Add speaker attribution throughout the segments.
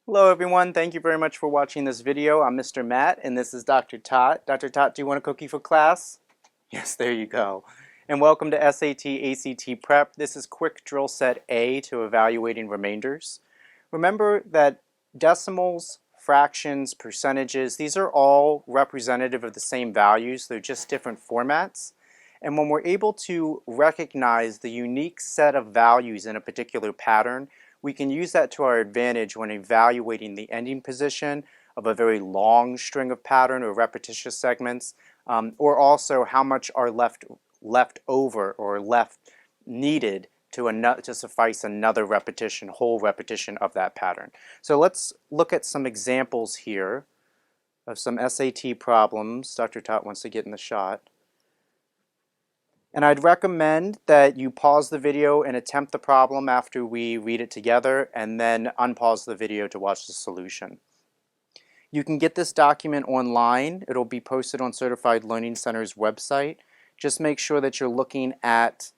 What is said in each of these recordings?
Speaker 1: Hello everyone, thank you very much for watching this video. I'm Mr. Matt and this is Dr. Tot. Dr. Tot, do you want a cookie for class? Yes, there you go. And welcome to SAT, ACT Prep. This is quick drill set A to evaluating remainders. Remember that decimals, fractions, percentages, these are all representative of the same values. They're just different formats. And when we're able to recognize the unique set of values in a particular pattern, we can use that to our advantage when evaluating the ending position of a very long string of pattern or repetitious segments, or also how much are left over or left needed to suffice another repetition, whole repetition of that pattern. So let's look at some examples here of some SAT problems. Dr. Tot wants to get in the shot. And I'd recommend that you pause the video and attempt the problem after we read it together, and then unpause the video to watch the solution. You can get this document online. It'll be posted on Certified Learning Center's website. Just make sure that you're looking at,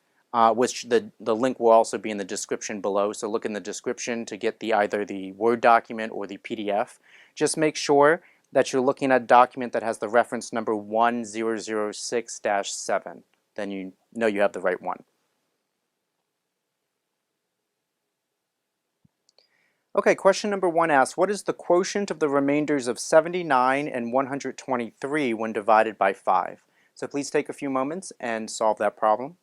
Speaker 1: which the link will also be in the description below, so look in the description to get either the Word document or the PDF. Just make sure that you're looking at a document that has the reference number 1006-7. Then you know you have the right one. Okay, question number 1 asks, what is the quotient of the remainders of 79 and 123 when divided by 5? So please take a few moments and solve that problem.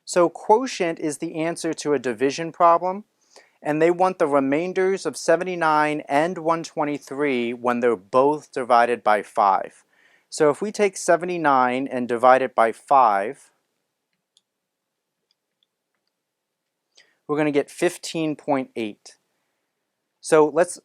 Speaker 1: So quotient is the answer to a division problem, and they want the remainders of 79 and 123 when they're both divided by 5. So if we take 79 and divide it by 5, we're going to get 15.8. So let's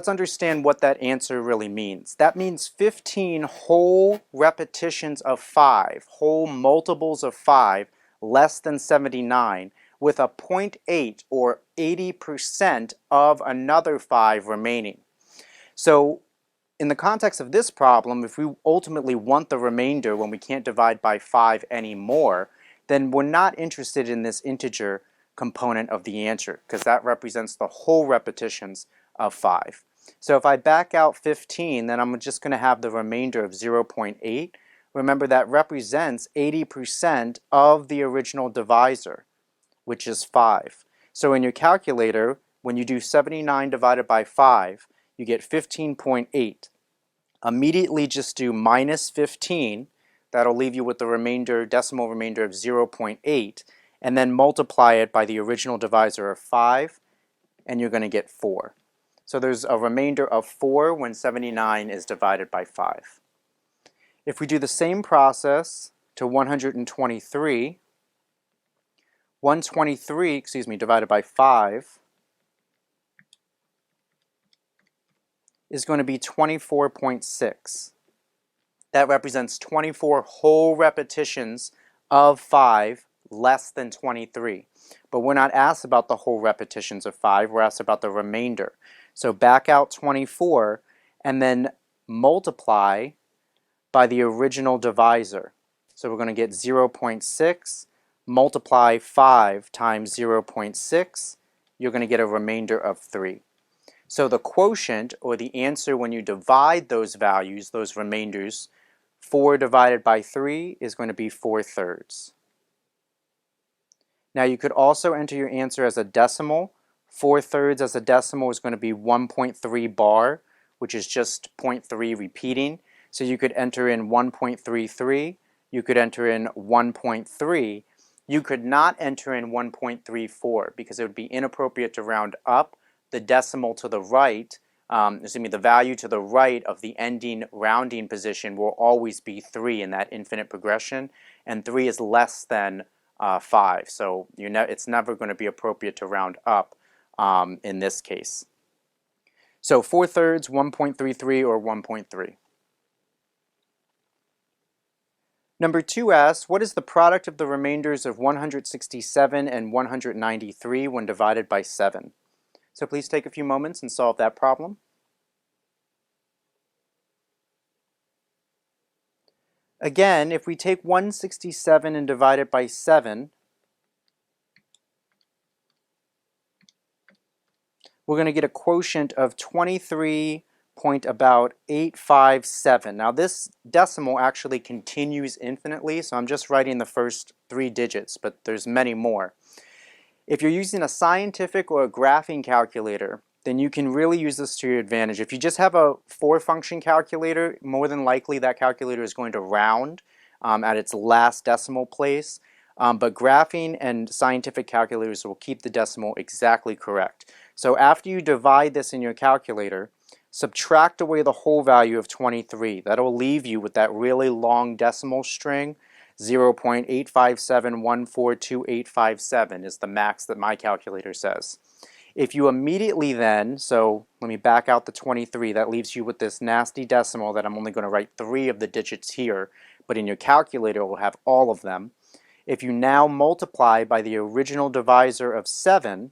Speaker 1: understand what that answer really means. That means 15 whole repetitions of 5, whole multiples of 5, less than 79, with a 0.8 or 80% of another 5 remaining. So in the context of this problem, if we ultimately want the remainder when we can't divide by 5 anymore, then we're not interested in this integer component of the answer, because that represents the whole repetitions of 5. So if I back out 15, then I'm just going to have the remainder of 0.8. Remember, that represents 80% of the original divisor, which is 5. So in your calculator, when you do 79 divided by 5, you get 15.8. Immediately just do minus 15. That'll leave you with the remainder, decimal remainder of 0.8, and then multiply it by the original divisor of 5, and you're going to get 4. So there's a remainder of 4 when 79 is divided by 5. If we do the same process to 123, 123, divided by 5 is going to be 24.6. That represents 24 whole repetitions of 5 less than 23. But we're not asked about the whole repetitions of 5, we're asked about the remainder. So back out 24 and then multiply by the original divisor. So we're going to get 0.6, multiply 5 times 0.6, you're going to get a remainder of 3. So the quotient, or the answer when you divide those values, those remainders, 4 divided by 3 is going to be 4/3. Now you could also enter your answer as a decimal. 4/3 as a decimal is going to be 1.3 bar, which is just 0.3 repeating. So you could enter in 1.33, you could enter in 1.3. You could not enter in 1.34 because it would be inappropriate to round up. The decimal to the right, the value to the right of the ending rounding position will always be 3 in that infinite progression, and 3 is less than 5. So it's never going to be appropriate to round up in this case. So 4/3, 1.33, or 1.3. Number 2 asks, what is the product of the remainders of 167 and 193 when divided by 7? So please take a few moments and solve that problem. Again, if we take 167 and divide it by 7, we're going to get a quotient of 23.857. Now this decimal actually continues infinitely, so I'm just writing the first 3 digits, but there's many more. If you're using a scientific or a graphing calculator, then you can really use this to your advantage. If you just have a 4-function calculator, more than likely that calculator is going to round at its last decimal place. But graphing and scientific calculators will keep the decimal exactly correct. So after you divide this in your calculator, subtract away the whole value of 23. That'll leave you with that really long decimal string. 0.857142857 is the max that my calculator says. If you immediately then, so let me back out the 23, that leaves you with this nasty decimal that I'm only going to write 3 of the digits here, but in your calculator it will have all of them. If you now multiply by the original divisor of 7,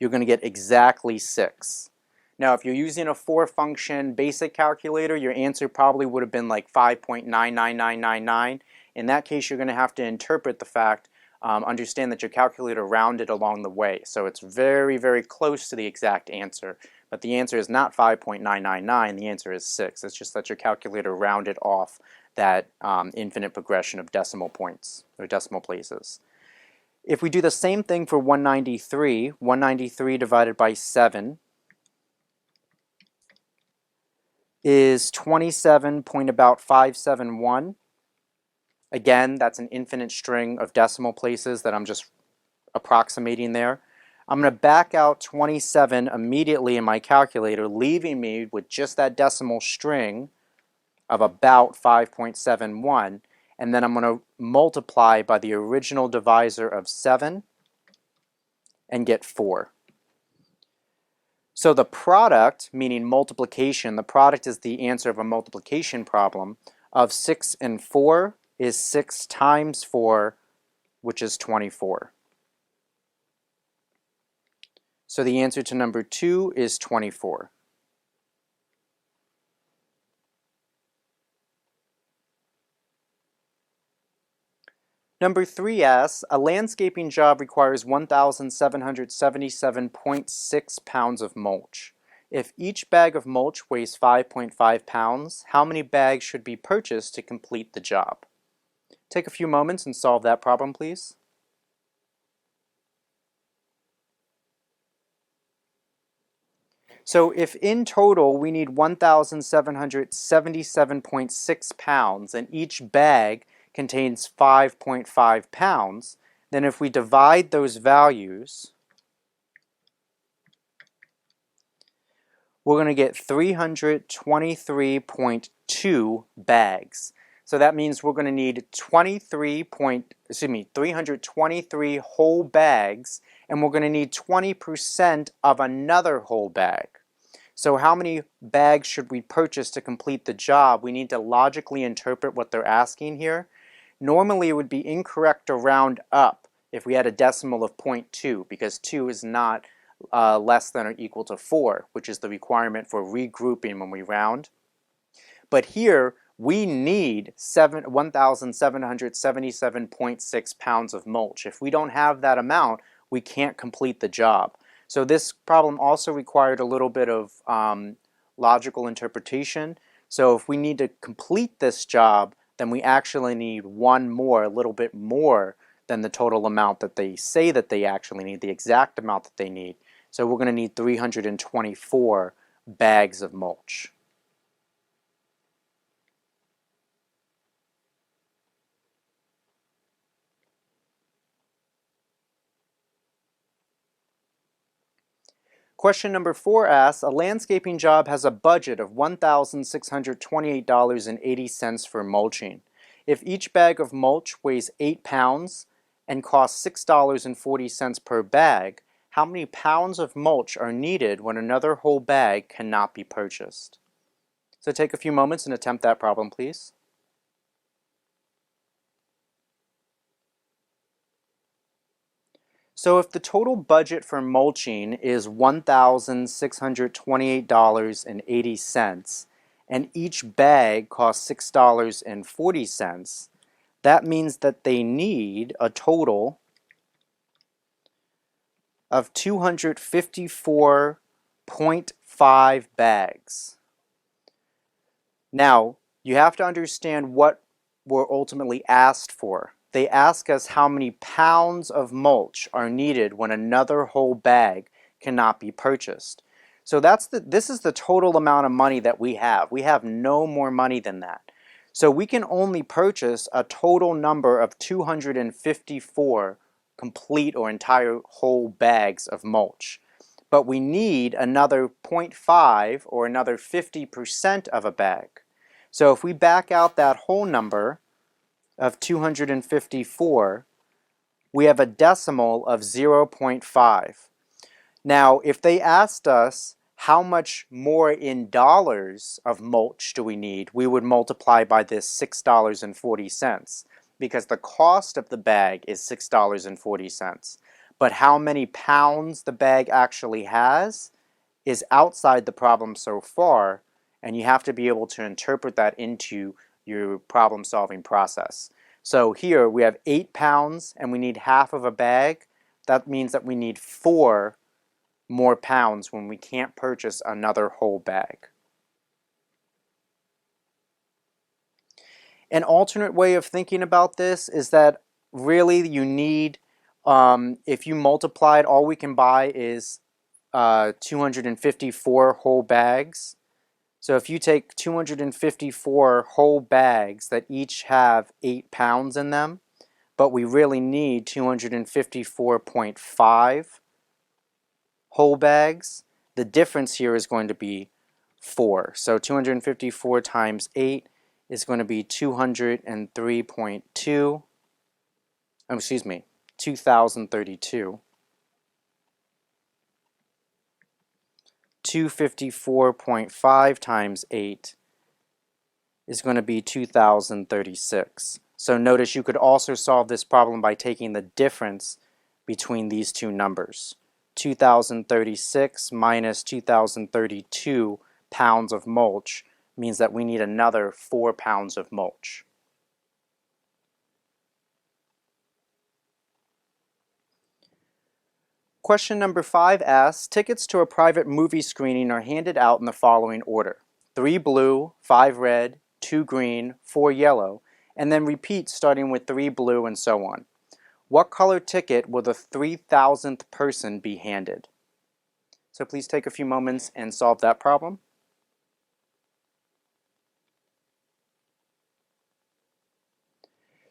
Speaker 1: you're going to get exactly 6. Now, if you're using a 4-function basic calculator, your answer probably would have been like 5.99999. In that case, you're going to have to interpret the fact, understand that your calculator rounded along the way. So it's very, very close to the exact answer. But the answer is not 5.999, the answer is 6. It's just that your calculator rounded off that infinite progression of decimal points, or decimal places. If we do the same thing for 193, 193 divided by 7 is 27.571. Again, that's an infinite string of decimal places that I'm just approximating there. I'm going to back out 27 immediately in my calculator, leaving me with just that decimal string of about 5.71, and then I'm going to multiply by the original divisor of 7 and get 4. So the product, meaning multiplication, the product is the answer of a multiplication problem, of 6 and 4 is 6 times 4, which is 24. So the answer to number 2 is 24. Number 3 asks, a landscaping job requires 1,777.6 pounds of mulch. If each bag of mulch weighs 5.5 pounds, how many bags should be purchased to complete the job? Take a few moments and solve that problem, please. So if in total we need 1,777.6 pounds and each bag contains 5.5 pounds, then if we divide those values, we're going to get 323.2 bags. So that means we're going to need 323 whole bags, and we're going to need 20% of another whole bag. So how many bags should we purchase to complete the job? We need to logically interpret what they're asking here. Normally it would be incorrect to round up if we had a decimal of 0.2, because 2 is not less than or equal to 4, which is the requirement for regrouping when we round. But here we need 1,777.6 pounds of mulch. If we don't have that amount, we can't complete the job. So this problem also required a little bit of logical interpretation. So if we need to complete this job, then we actually need one more, a little bit more than the total amount that they say that they actually need, the exact amount that they need. So we're going to need 324 bags of mulch. Question number 4 asks, a landscaping job has a budget of $1,628.80 for mulching. If each bag of mulch weighs 8 pounds and costs $6.40 per bag, how many pounds of mulch are needed when another whole bag cannot be purchased? So take a few moments and attempt that problem, please. So if the total budget for mulching is $1,628.80 and each bag costs $6.40, that means that they need a total of 254.5 bags. Now, you have to understand what we're ultimately asked for. They ask us how many pounds of mulch are needed when another whole bag cannot be purchased. So this is the total amount of money that we have. We have no more money than that. So we can only purchase a total number of 254 complete or entire whole bags of mulch. But we need another 0.5 or another 50% of a bag. So if we back out that whole number of 254, we have a decimal of 0.5. Now, if they asked us how much more in dollars of mulch do we need, we would multiply by this $6.40 because the cost of the bag is $6.40. But how many pounds the bag actually has is outside the problem so far, and you have to be able to interpret that into your problem-solving process. So here we have 8 pounds and we need half of a bag. That means that we need 4 more pounds when we can't purchase another whole bag. An alternate way of thinking about this is that really you need, if you multiplied, all we can buy is 254 whole bags. So if you take 254 whole bags that each have 8 pounds in them, but we really need 254.5 whole bags, the difference here is going to be 4. So 254 times 8 is going to be 203.2, excuse me, 2032. 254.5 times 8 is going to be 2036. So notice you could also solve this problem by taking the difference between these two numbers. 2036 minus 2032 pounds of mulch means that we need another 4 pounds of mulch. Question number 5 asks, tickets to a private movie screening are handed out in the following order: 3 blue, 5 red, 2 green, 4 yellow, and then repeat starting with 3 blue and so on. What color ticket will the 3,000th person be handed? So please take a few moments and solve that problem.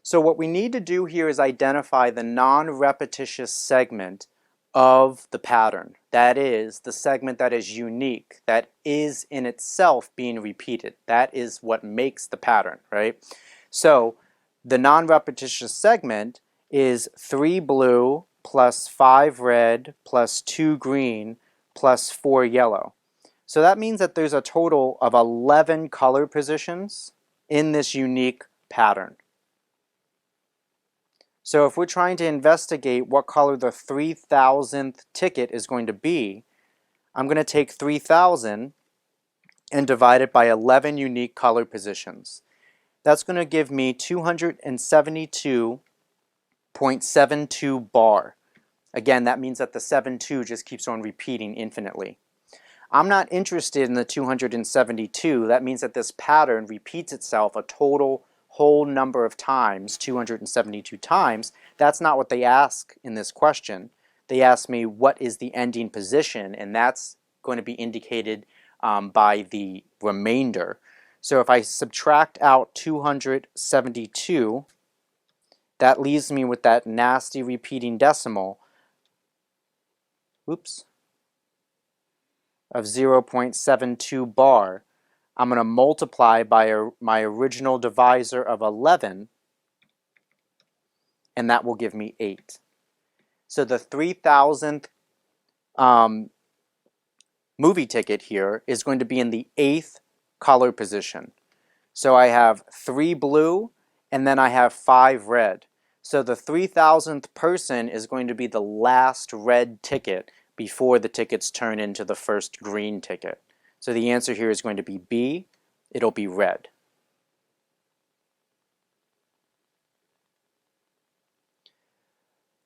Speaker 1: So what we need to do here is identify the non-repetitious segment of the pattern. That is, the segment that is unique, that is in itself being repeated. That is what makes the pattern, right? So the non-repetitious segment is 3 blue plus 5 red plus 2 green plus 4 yellow. So that means that there's a total of 11 color positions in this unique pattern. So if we're trying to investigate what color the 3,000th ticket is going to be, I'm going to take 3,000 and divide it by 11 unique color positions. That's going to give me 272.72 bar. Again, that means that the 72 just keeps on repeating infinitely. I'm not interested in the 272. That means that this pattern repeats itself a total whole number of times, 272 times. That's not what they ask in this question. They ask me what is the ending position, and that's going to be indicated by the remainder. So if I subtract out 272, that leaves me with that nasty repeating decimal, of 0.72 bar. I'm going to multiply by my original divisor of 11, and that will give me 8. So the 3,000th movie ticket here is going to be in the 8th color position. So I have 3 blue, and then I have 5 red. So the 3,000th person is going to be the last red ticket before the tickets turn into the first green ticket. So the answer here is going to be B. It'll be red.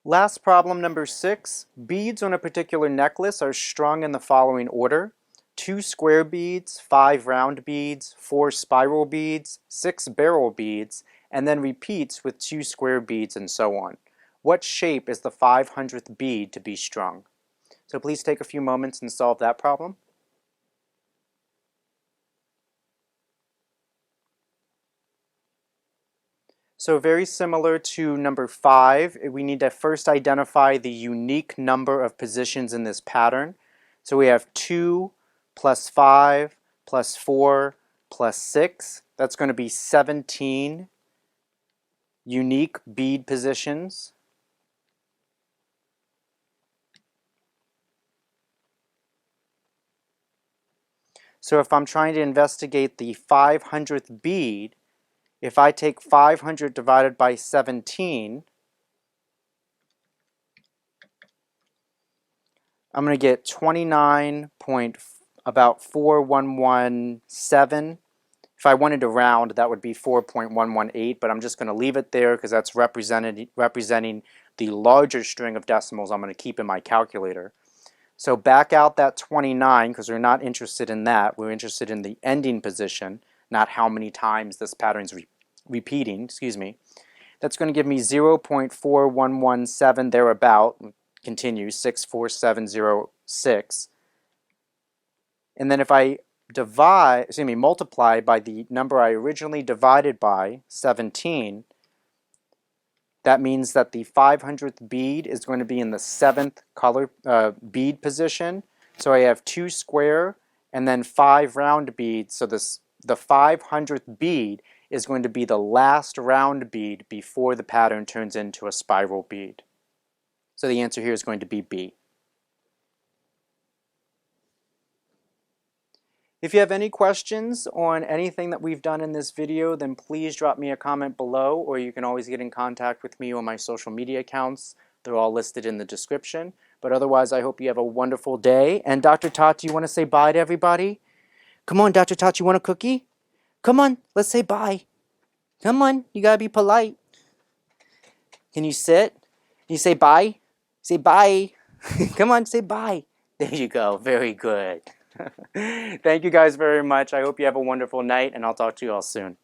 Speaker 1: Last problem, number 6. Beads on a particular necklace are strung in the following order: 2 square beads, 5 round beads, 4 spiral beads, 6 barrel beads, and then repeats with 2 square beads and so on. What shape is the 500th bead to be strung? So please take a few moments and solve that problem. So very similar to number 5, we need to first identify the unique number of positions in this pattern. So we have 2 plus 5 plus 4 plus 6. That's going to be 17 unique bead positions. So if I'm trying to investigate the 500th bead, if I take 500 divided by 17, I'm going to get 29.4117. If I wanted to round, that would be 4.118, but I'm just going to leave it there because that's representing the larger string of decimals I'm going to keep in my calculator. So back out that 29 because we're not interested in that. We're interested in the ending position, not how many times this pattern's repeating. That's going to give me 0.4117 thereabout. Continue 64706. And then if I multiply by the number I originally divided by, 17, that means that the 500th bead is going to be in the 7th color bead position. So I have 2 square and then 5 round beads. So the 500th bead is going to be the last round bead before the pattern turns into a spiral bead. So the answer here is going to be B. If you have any questions on anything that we've done in this video, then please drop me a comment below, or you can always get in contact with me on my social media accounts. They're all listed in the description. But otherwise, I hope you have a wonderful day. And Dr. Tot, do you want to say bye to everybody? Come on, Dr. Tot, you want a cookie? Come on, let's say bye. Come on, you gotta be polite. Can you sit? Can you say bye? Say bye. Come on, say bye. There you go. Very good. Thank you guys very much. I hope you have a wonderful night, and I'll talk to you all soon.